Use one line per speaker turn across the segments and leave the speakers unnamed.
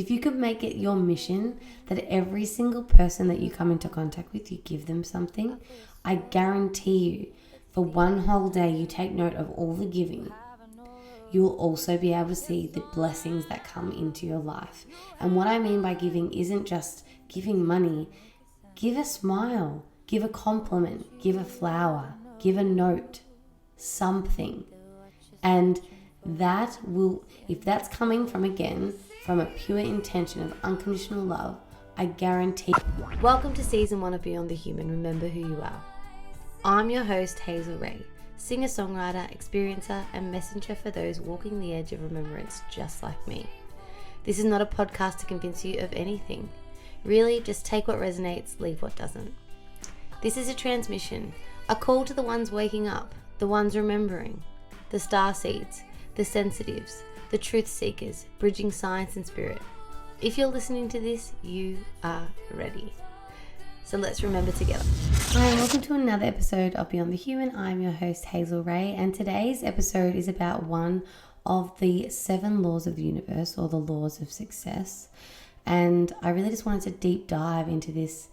If you could make it your mission that every single person that you come into contact with, you give them something, I guarantee you, for one whole day, you take note of all the giving, you will also be able to see the blessings that come into your life. And what I mean by giving isn't just giving money. Give a smile, give a compliment, give a flower, give a note, something. And that will, if that's coming from a pure intention of unconditional love, I guarantee. Welcome to season 1 of Beyond the Human. Remember who you are. I'm your host, Hazel Ray, singer-songwriter, experiencer, and messenger for those walking the edge of remembrance just like me. This is not a podcast to convince you of anything. Really, just take what resonates, leave what doesn't. This is a transmission, a call to the ones waking up, the ones remembering, the starseeds, the sensitives, the truth seekers, bridging science and spirit. If you're listening to this, you are ready. So let's remember together. Hi, and welcome to another episode of Beyond the Human. I'm your host, Hazel Ray, and today's episode is about one of the 7 laws of the universe, or the laws of success. And I really just wanted to deep dive into this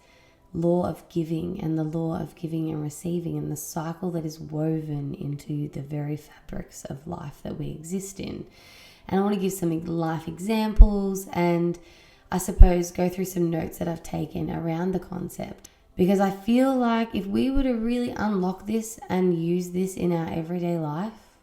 law of giving and the law of giving and receiving and the cycle that is woven into the very fabrics of life that we exist in. And I want to give some life examples and I suppose go through some notes that I've taken around the concept, because I feel like if we were to really unlock this and use this in our everyday life,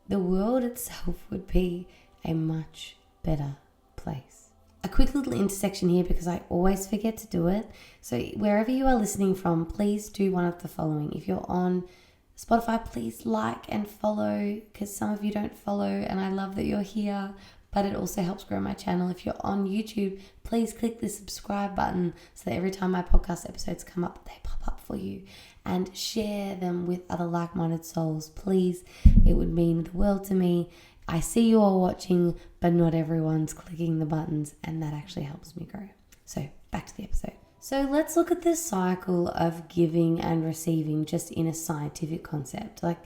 the world itself would be a much better place. A quick little intersection here, because I always forget to do it. So wherever you are listening from, please do one of the following. If you're on Spotify, please like and follow, because some of you don't follow, and I love that you're here, but it also helps grow my channel. If you're on YouTube, please click the subscribe button so that every time my podcast episodes come up, they pop up for you, and share them with other like-minded souls. Please, it would mean the world to me. I see you all watching, but not everyone's clicking the buttons, and that actually helps me grow. So back to the episode. So let's look at this cycle of giving and receiving just in a scientific concept. Like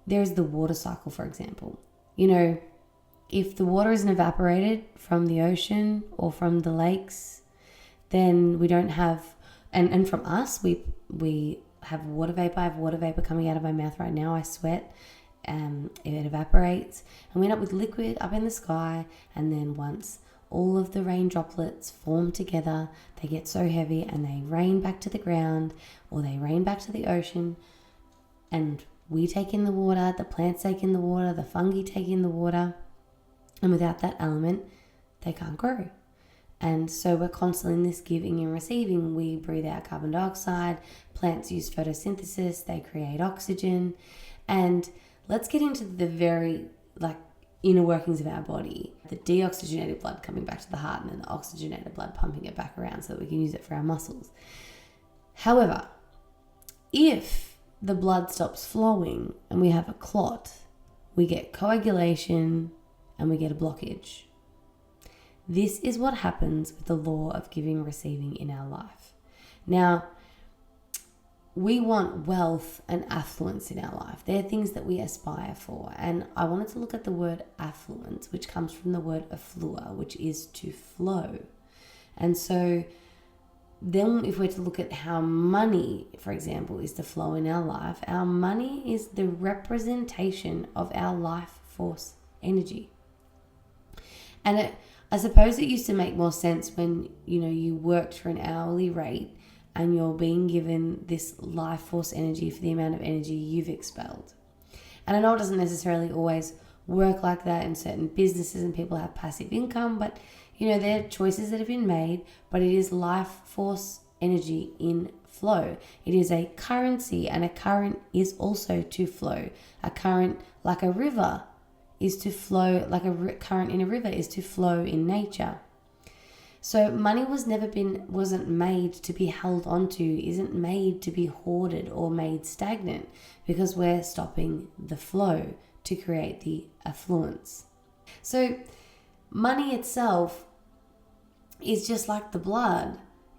there's the water cycle, for example. You know, if the water isn't evaporated from the ocean or from the lakes, then we don't have, and from us, we have water vapor. I have water vapor coming out of my mouth right now. I sweat. It evaporates and we end up with liquid up in the sky, and then once all of the rain droplets form together, they get so heavy and they rain back to the ground or they rain back to the ocean, and we take in the water, the plants take in the water, the fungi take in the water, and without that element they can't grow. And so we're constantly in this giving and receiving. We breathe out carbon dioxide, plants use photosynthesis, they create oxygen. And let's get into the very inner workings of our body. The deoxygenated blood coming back to the heart, and then the oxygenated blood pumping it back around so that we can use it for our muscles. However, if the blood stops flowing and we have a clot, we get coagulation and we get a blockage. This is what happens with the law of giving and receiving in our life. Now, we want wealth and affluence in our life. They're things that we aspire for. And I wanted to look at the word affluence, which comes from the word afflua, which is to flow. And so then if we're to look at how money, for example, is to flow in our life, our money is the representation of our life force energy. And I suppose it used to make more sense when, you worked for an hourly rate and you're being given this life force energy for the amount of energy you've expelled. And I know it doesn't necessarily always work like that in certain businesses and people have passive income, but there are choices that have been made, but it is life force energy in flow. It is a currency, and a current is also to flow. A current, like a river, is to flow, like a current in a river is to flow in nature. So money wasn't made to be held onto, isn't made to be hoarded or made stagnant, because we're stopping the flow to create the affluence. So money itself is just like the blood,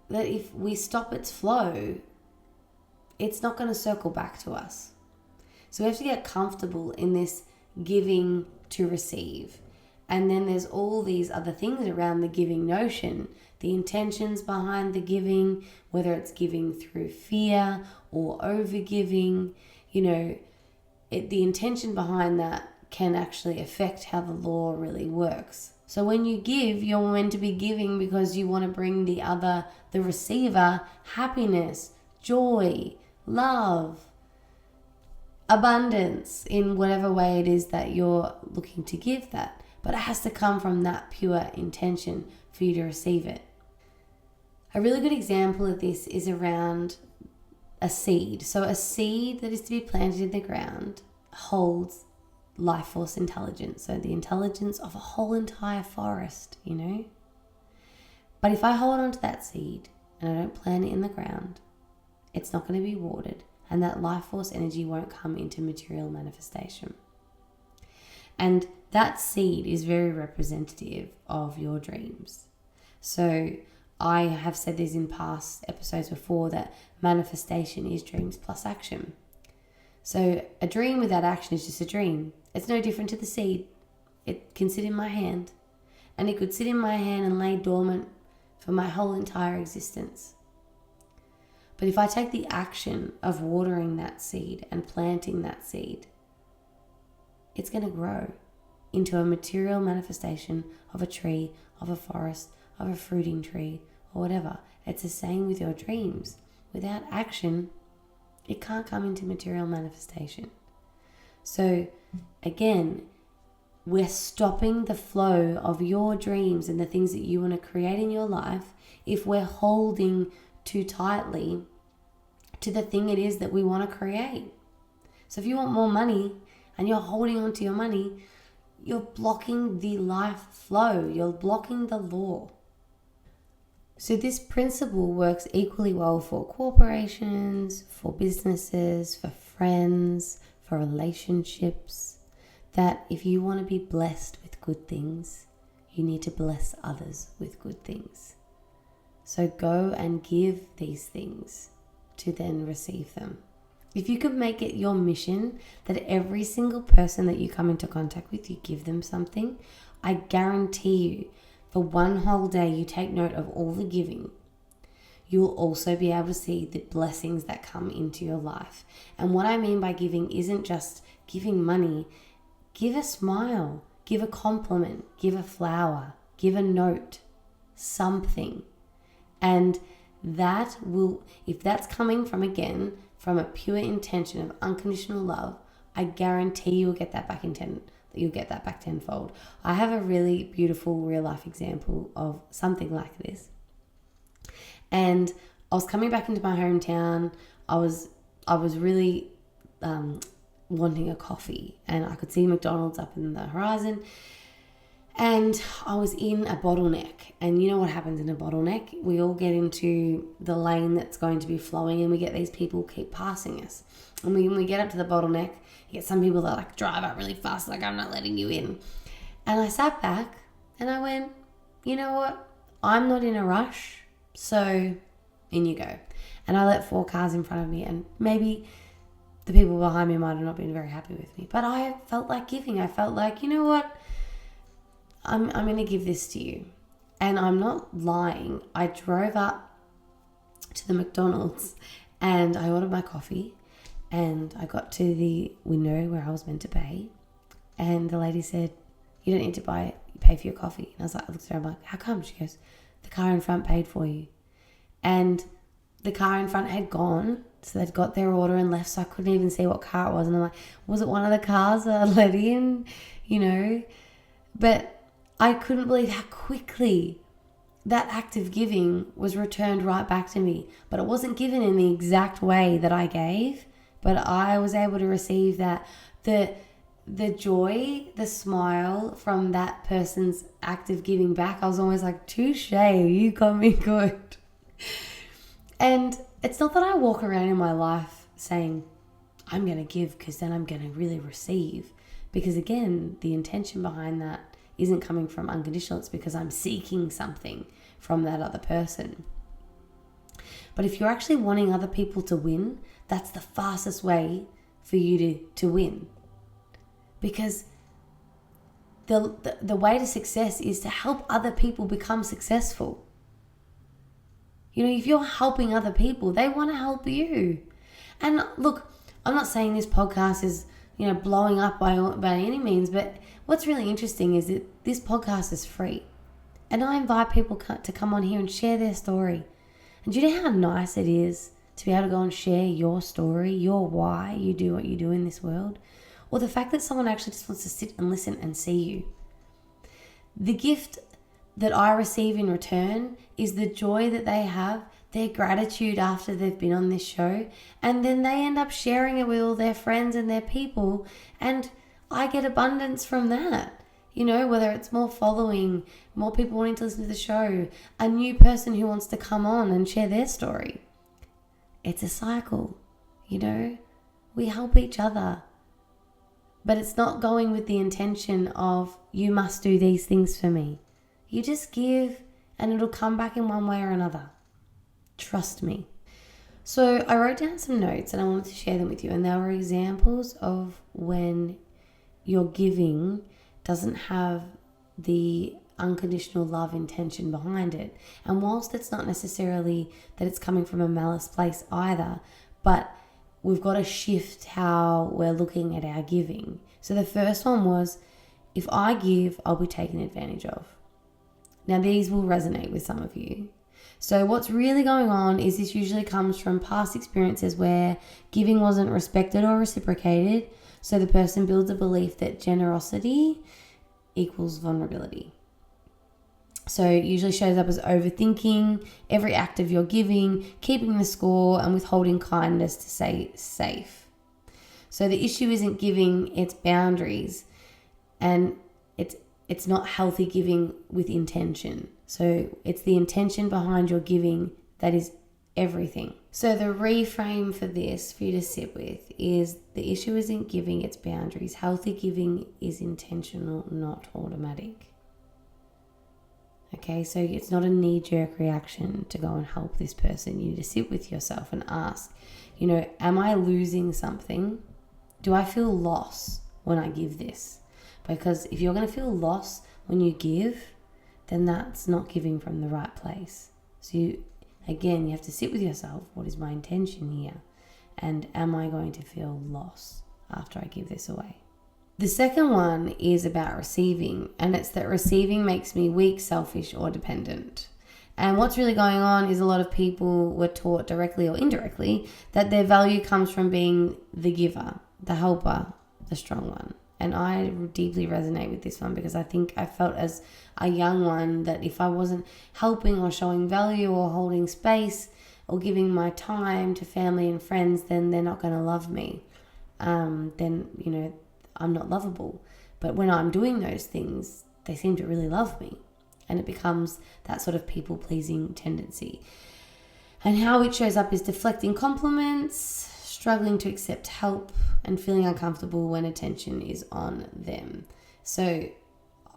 that if we stop its flow, it's not going to circle back to us. So we have to get comfortable in this giving to receive. And then there's all these other things around the giving notion, the intentions behind the giving, whether it's giving through fear or over giving, the intention behind that can actually affect how the law really works. So when you give, you're meant to be giving because you want to bring the receiver, happiness, joy, love, abundance in whatever way it is that you're looking to give that. But it has to come from that pure intention for you to receive it. A really good example of this is around a seed. So a seed that is to be planted in the ground holds life force intelligence. So the intelligence of a whole entire forest, But if I hold on to that seed and I don't plant it in the ground, it's not going to be watered, and that life force energy won't come into material manifestation. And that seed is very representative of your dreams. So I have said this in past episodes before, that manifestation is dreams plus action. So a dream without action is just a dream. It's no different to the seed. It can sit in my hand, and it could sit in my hand and lay dormant for my whole entire existence. But if I take the action of watering that seed and planting that seed, it's going to grow into a material manifestation of a tree, of a forest, of a fruiting tree, or whatever. It's the same with your dreams. Without action, it can't come into material manifestation. So again, we're stopping the flow of your dreams and the things that you want to create in your life if we're holding too tightly to the thing it is that we want to create. So if you want more money and you're holding on to your money, you're blocking the life flow. You're blocking the law. So this principle works equally well for corporations, for businesses, for friends, for relationships. That if you want to be blessed with good things, you need to bless others with good things. So go and give these things to then receive them. If you could make it your mission that every single person that you come into contact with, you give them something, I guarantee you, for one whole day you take note of all the giving, you will also be able to see the blessings that come into your life. And what I mean by giving isn't just giving money. Give a smile, give a compliment, give a flower, give a note, something. And that will, if that's coming from a pure intention of unconditional love, I guarantee you'll get that back you'll get that back tenfold. I have a really beautiful real life example of something like this. And I was coming back into my hometown. I was really wanting a coffee, and I could see McDonald's up in the horizon, and I was in a bottleneck. And you know what happens in a bottleneck? We all get into the lane that's going to be flowing, and we get these people keep passing us. And when we get up to the bottleneck, you get some people that drive up really fast, like, I'm not letting you in. And I sat back and I went, you know what? I'm not in a rush, so in you go. And I let 4 cars in front of me, and maybe the people behind me might have not been very happy with me, but I felt like giving. I felt like, you know what? I'm going to give this to you. And I'm not lying. I drove up to the McDonald's and I ordered my coffee, and I got to the window where I was meant to pay, and the lady said, you don't need to pay for your coffee. And I was like, I looked at her, I'm like, how come? She goes, the car in front paid for you. And the car in front had gone, so they'd got their order and left, so I couldn't even see what car it was. And I'm like, was it one of the cars that I let in? But I couldn't believe how quickly that act of giving was returned right back to me. But it wasn't given in the exact way that I gave, but I was able to receive that. The joy, the smile from that person's act of giving back, I was almost like, touche, you got me good. And it's not that I walk around in my life saying, I'm going to give because then I'm going to really receive. Because again, the intention behind that isn't coming from unconditional. It's because I'm seeking something from that other person. But if you're actually wanting other people to win, that's the fastest way for you to win. Because the way to success is to help other people become successful. You know, if you're helping other people, they want to help you. And look, I'm not saying this podcast is, you know, blowing up by any means, but what's really interesting is that this podcast is free. And I invite people to come on here and share their story. And do you know how nice it is to be able to go and share your story, your why you do what you do in this world? Or the fact that someone actually just wants to sit and listen and see you. The gift that I receive in return is the joy that they have, their gratitude after they've been on this show, and then they end up sharing it with all their friends and their people, and I get abundance from that. You know, whether it's more following, more people wanting to listen to the show, a new person who wants to come on and share their story. It's a cycle, you know, we help each other. But it's not going with the intention of, you must do these things for me. You just give and it'll come back in one way or another. Trust me. So I wrote down some notes and I wanted to share them with you. And there were examples of when your giving doesn't have the unconditional love intention behind it. And whilst it's not necessarily that it's coming from a malice place either, but we've got to shift how we're looking at our giving. So the first one was, if I give, I'll be taken advantage of. Now these will resonate with some of you. So what's really going on is this usually comes from past experiences where giving wasn't respected or reciprocated. So the person builds a belief that generosity equals vulnerability. So it usually shows up as overthinking every act of your giving, keeping the score, and withholding kindness to stay safe. So the issue isn't giving, it's boundaries. And it's not healthy giving with intention. So it's the intention behind your giving that is everything. So the reframe for this, for you to sit with, is the issue isn't giving, it's boundaries. Healthy giving is intentional, not automatic. Okay, so it's not a knee-jerk reaction to go and help this person. You need to sit with yourself and ask, you know, am I losing something? Do I feel loss when I give this? Because if you're going to feel loss when you give, then that's not giving from the right place. So you have to sit with yourself. What is my intention here? And am I going to feel loss after I give this away? The second one is about receiving, and it's that receiving makes me weak, selfish, or dependent. And what's really going on is a lot of people were taught directly or indirectly that their value comes from being the giver, the helper, the strong one. And I deeply resonate with this one because I think I felt as a young one that if I wasn't helping or showing value or holding space or giving my time to family and friends, then they're not going to love me. Then, you know, I'm not lovable. But when I'm doing those things, they seem to really love me. And it becomes that sort of people-pleasing tendency. And how it shows up is deflecting compliments, struggling to accept help, and feeling uncomfortable when attention is on them. So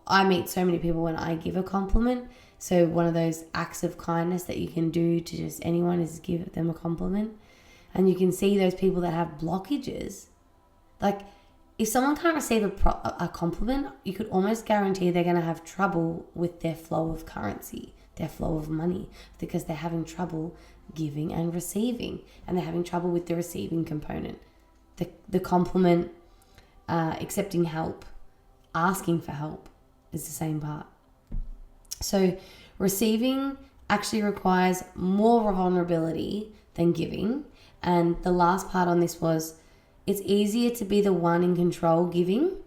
I meet so many people when I give a compliment. So one of those acts of kindness that you can do to just anyone is give them a compliment. And you can see those people that have blockages. Like, if someone can't receive a compliment, you could almost guarantee they're going to have trouble with their flow of currency, their flow of money, because they're having trouble giving and receiving, and they're having trouble with the receiving component. The compliment, accepting help, asking for help is the same part. So receiving actually requires more vulnerability than giving. And the last part on this was, it's easier to be the one in control giving.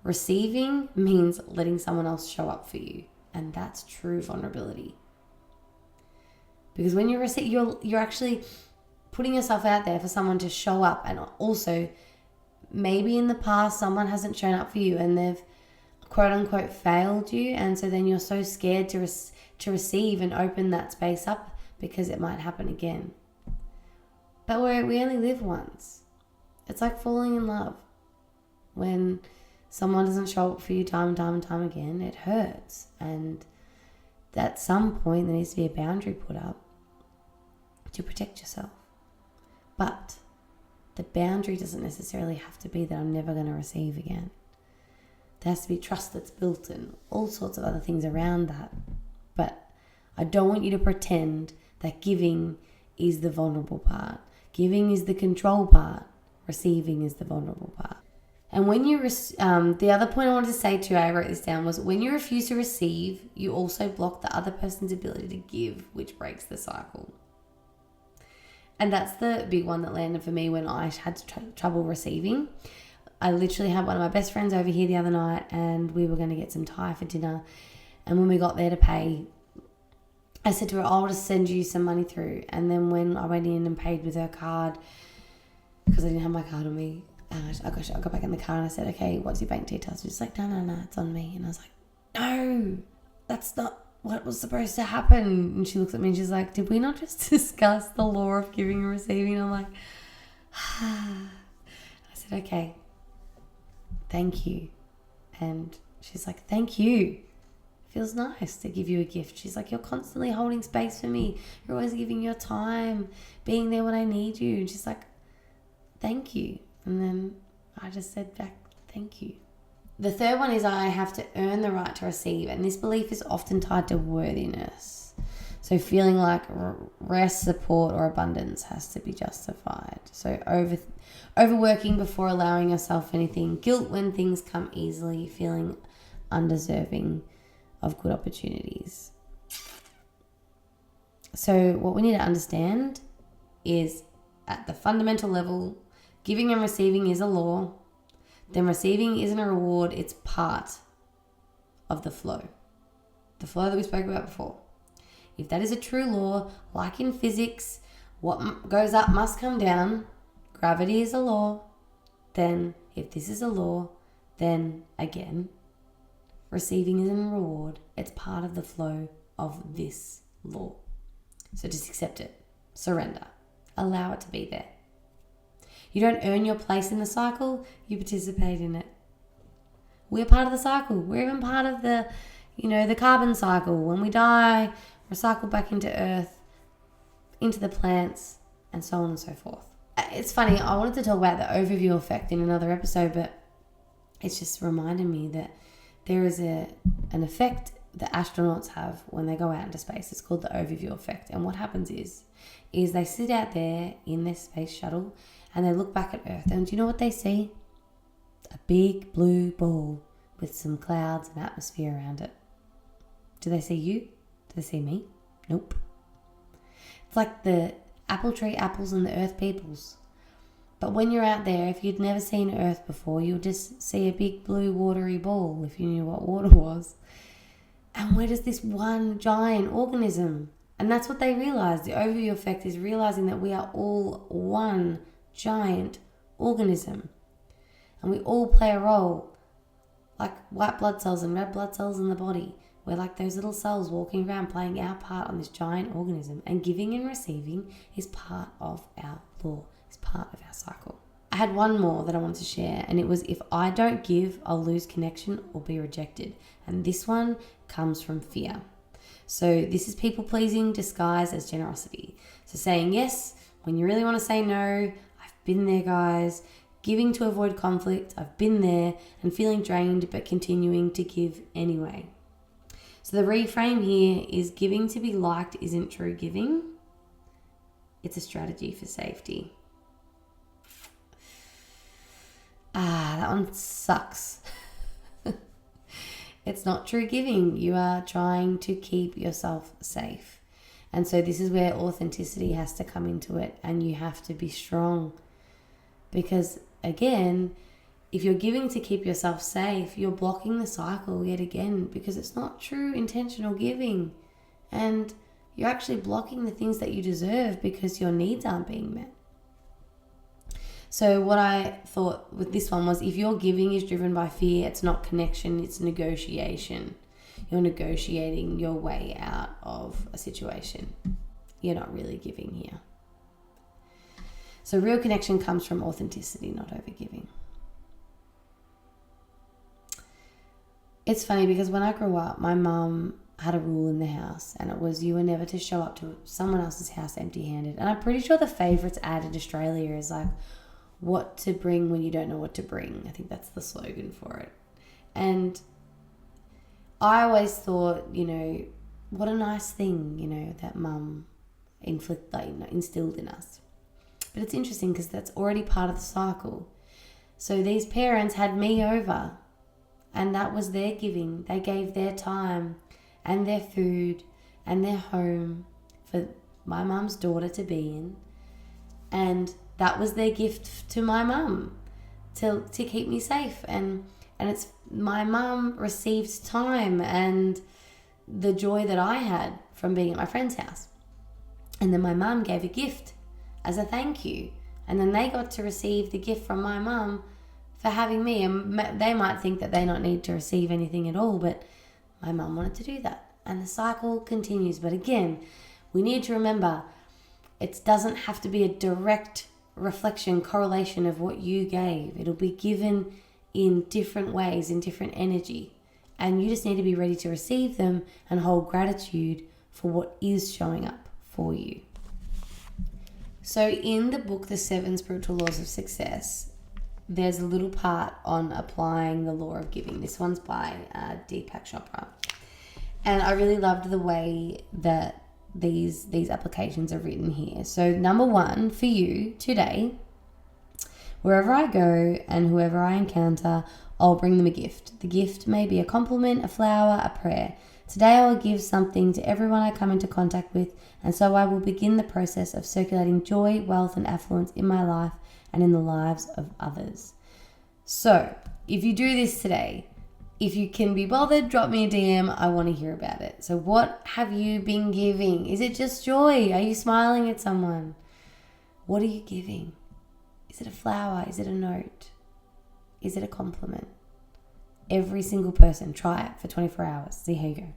Receiving means letting someone else show up for you. And that's true vulnerability. Because when you receive, you're actually putting yourself out there for someone to show up. And also, maybe in the past, someone hasn't shown up for you and they've quote unquote failed you. And so then you're so scared to receive and open that space up because it might happen again. But we only live once. It's like falling in love. When someone doesn't show up for you time and time and time again, it hurts. And at some point, there needs to be a boundary put up to protect yourself. But the boundary doesn't necessarily have to be that I'm never going to receive again. There has to be trust that's built and all sorts of other things around that. But I don't want you to pretend that giving is the vulnerable part. Giving is the control part. Receiving is the vulnerable part. And when you, the other point I wanted to say too, I wrote this down, was when you refuse to receive, you also block the other person's ability to give, which breaks the cycle. And that's the big one that landed for me when I had trouble receiving. I literally had one of my best friends over here the other night, and we were going to get some Thai for dinner. And when we got there to pay, I said to her, I'll just send you some money through. And then when I went in and paid with her card, because I didn't have my card on me, I got back in the car and I said, okay, what's your bank details? She's like, no, it's on me. And I was like, no, that's not what was supposed to happen. And she looks at me and she's like, did we not just discuss the law of giving and receiving? And I'm like, I said, okay, thank you. And she's like, thank you. Feels nice to give you a gift. She's like, you're constantly holding space for me. You're always giving your time, being there when I need you. And she's like, thank you. And then I just said back, thank you. The third one is I have to earn the right to receive. And this belief is often tied to worthiness. So feeling like rest, support, or abundance has to be justified. So overworking before allowing yourself anything. Guilt when things come easily. Feeling undeserving of good opportunities. So what we need to understand is at the fundamental level, giving and receiving is a law. Then receiving isn't a reward, it's part of the flow. The flow that we spoke about before. If that is a true law, like in physics, what goes up must come down. Gravity is a law. Then if this is a law, then again, receiving isn't a reward. It's part of the flow of this law. So just accept it. Surrender. Allow it to be there. You don't earn your place in the cycle, you participate in it. We're part of the cycle. We're even part of the carbon cycle. When we die, recycle back into earth, into the plants, and so on and so forth. It's funny, I wanted to talk about the overview effect in another episode, but it's just reminded me that there is an effect that astronauts have when they go out into space. It's called the overview effect. And what happens is they sit out there in their space shuttle and they look back at Earth. And do you know what they see? A big blue ball with some clouds and atmosphere around it. Do they see you? Do they see me? Nope. It's like the apple tree apples and the earth peoples. But when you're out there, if you'd never seen Earth before, you'll just see a big blue watery ball, if you knew what water was. And we're just this one giant organism. And that's what they realize. The overview effect is realizing that we are all one giant organism. And we all play a role. Like white blood cells and red blood cells in the body. We're like those little cells walking around playing our part on this giant organism. And giving and receiving is part of our law. It's part of our cycle. I had one more that I wanted to share, and it was, if I don't give, I'll lose connection or be rejected. And this one comes from fear. So this is people pleasing disguised as generosity. So saying yes when you really want to say no. I've been there, guys. Giving to avoid conflict. I've been there. And feeling drained but continuing to give anyway. So the reframe here is giving to be liked isn't true giving. It's a strategy for safety. That one sucks. It's not true giving. You are trying to keep yourself safe. And so this is where authenticity has to come into it, and you have to be strong. Because again, if you're giving to keep yourself safe, you're blocking the cycle yet again, because it's not true intentional giving. And you're actually blocking the things that you deserve because your needs aren't being met. So what I thought with this one was, if your giving is driven by fear, it's not connection, it's negotiation. You're negotiating your way out of a situation. You're not really giving here. So real connection comes from authenticity, not overgiving. It's funny because when I grew up, my mum had a rule in the house, and it was you were never to show up to someone else's house empty-handed. And I'm pretty sure the favourites ad in Australia is like, what to bring when you don't know what to bring. I think that's the slogan for it. And I always thought, what a nice thing, that mum instilled in us. But it's interesting because that's already part of the cycle. So these parents had me over, and that was their giving. They gave their time and their food and their home for my mum's daughter to be in. And that was their gift to my mum to keep me safe. And it's my mum received time and the joy that I had from being at my friend's house. And then my mum gave a gift as a thank you. And then they got to receive the gift from my mum for having me. And they might think that they don't need to receive anything at all, but my mum wanted to do that. And the cycle continues. But again, we need to remember it doesn't have to be a direct reflection, correlation of what you gave. It'll be given in different ways, in different energy. And you just need to be ready to receive them and hold gratitude for what is showing up for you. So in the book, The 7 Spiritual Laws of Success, there's a little part on applying the law of giving. This one's by Deepak Chopra. And I really loved the way that these applications are written here. So number 1 for you today, wherever I go and whoever I encounter, I'll bring them a gift. The gift may be a compliment, a flower, a prayer. Today I will give something to everyone I come into contact with, and so I will begin the process of circulating joy, wealth, and affluence in my life and in the lives of others. So if you do this today, if you can be bothered, drop me a DM. I want to hear about it. So what have you been giving? Is it just joy? Are you smiling at someone? What are you giving? Is it a flower? Is it a note? Is it a compliment? Every single person, try it for 24 hours. See how you go.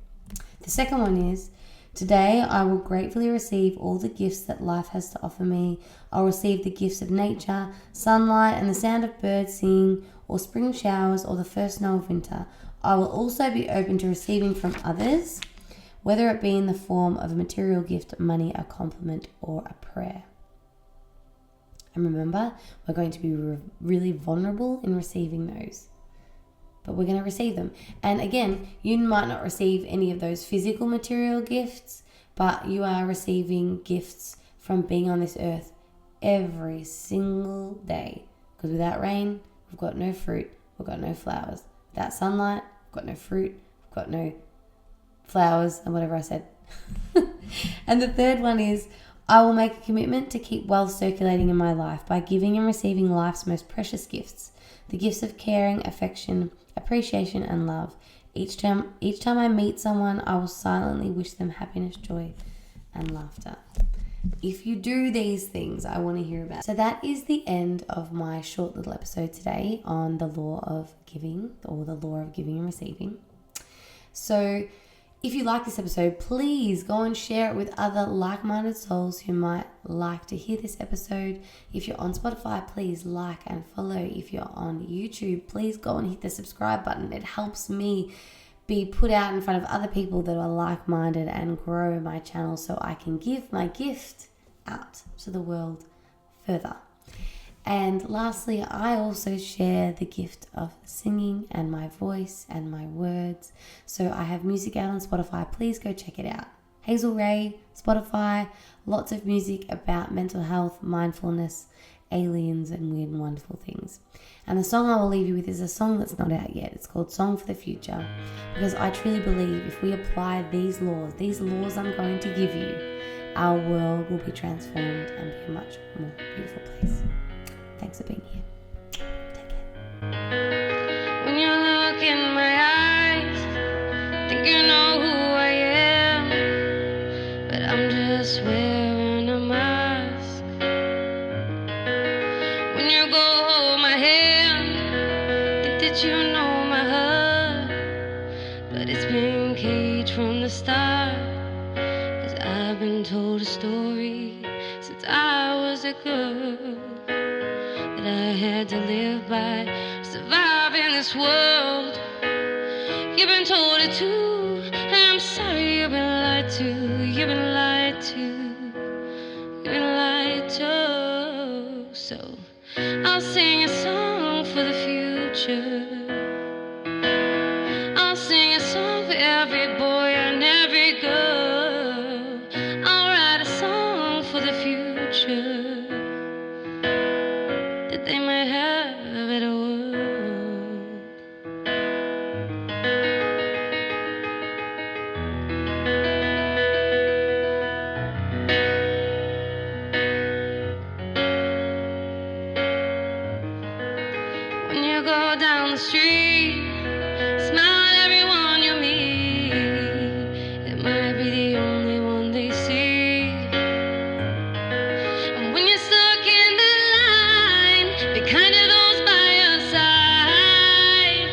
The second one is, today I will gratefully receive all the gifts that life has to offer me. I'll receive the gifts of nature, sunlight, and the sound of birds singing, or spring showers, or the first snow of winter. I will also be open to receiving from others, whether it be in the form of a material gift, money, a compliment, or a prayer. And remember, we're going to be really vulnerable in receiving those. But we're going to receive them. And again, you might not receive any of those physical material gifts, but you are receiving gifts from being on this earth every single day. Because without rain, we've got no fruit, we've got no flowers. Without sunlight, we've got no fruit, we've got no flowers, and whatever I said. And the third one is, I will make a commitment to keep wealth circulating in my life by giving and receiving life's most precious gifts, the gifts of caring, affection, appreciation, and love. Each time I meet someone, I will silently wish them happiness, joy, and laughter. If you do these things, I want to hear about it. So that is the end of my short little episode today on the law of giving, or the law of giving and receiving. So if you like this episode, please go and share it with other like-minded souls who might like to hear this episode. If you're on Spotify, please like and follow. If you're on YouTube, please go and hit the subscribe button. It helps me be put out in front of other people that are like-minded and grow my channel so I can give my gift out to the world further. And lastly, I also share the gift of singing and my voice and my words. So I have music out on Spotify. Please go check it out. Hazel Ray, Spotify, lots of music about mental health, mindfulness, aliens, and weird and wonderful things. And the song I will leave you with is a song that's not out yet. It's called Song for the Future, because I truly believe if we apply these laws I'm going to give you, our world will be transformed and be a much more beautiful place. Thanks for being here. Take care.
When you look in my eyes, think you know who I am, but I'm just wearing a mask. When you go hold my hand, think that you know my heart, but it's been caged from the start. 'Cause I've been told a story since I was a girl that I had to live by, survive in this world. You've been told it too, and I'm sorry you've been lied to. You've been lied to. You've been lied to. So I'll sing a song for the future. future, that they might have a better world. When you go down the street, smile at everyone you meet. It might be the only one they see. And when you're stuck in the line, be kind to those by your side.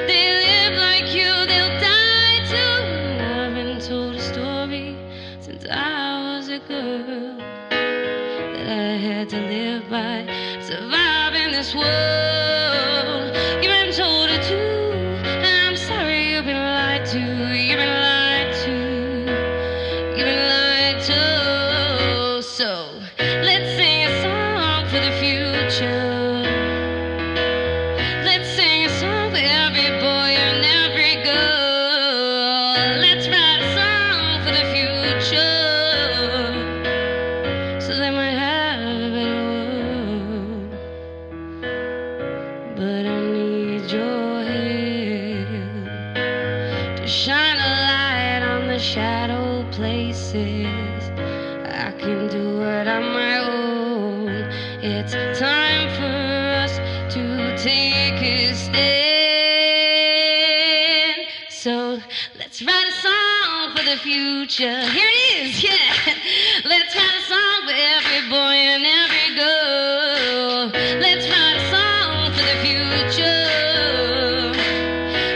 They live like you, they'll die too. And I've been told a story since I was a girl that I had to live by, survive in this world. You've been told it too, and I'm sorry you've been lied to. You've been lied to. You've been lied to. So let's sing a song for the future. Let's sing a song for every boy and every girl. Let's write a song for the future, so they might have a better world. But I need your help to shine a light on the shadow places. I can do it on my own. It's time for us to take a stand. So let's write a song for the future. Here it is, yeah. Let's write a song for every boy and every girl. Let's write a song for the future,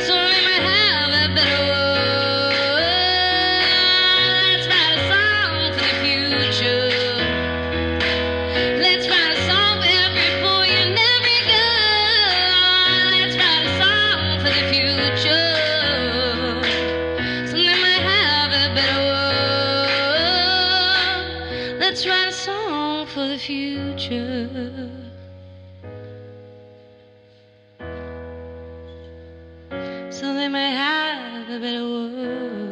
so we might have a better world. Let's write a song for the future. Let's write a song for every boy and every girl. Let's write a song for the future, so they might have a better world. Let's write a song for the future, so they might have a better world.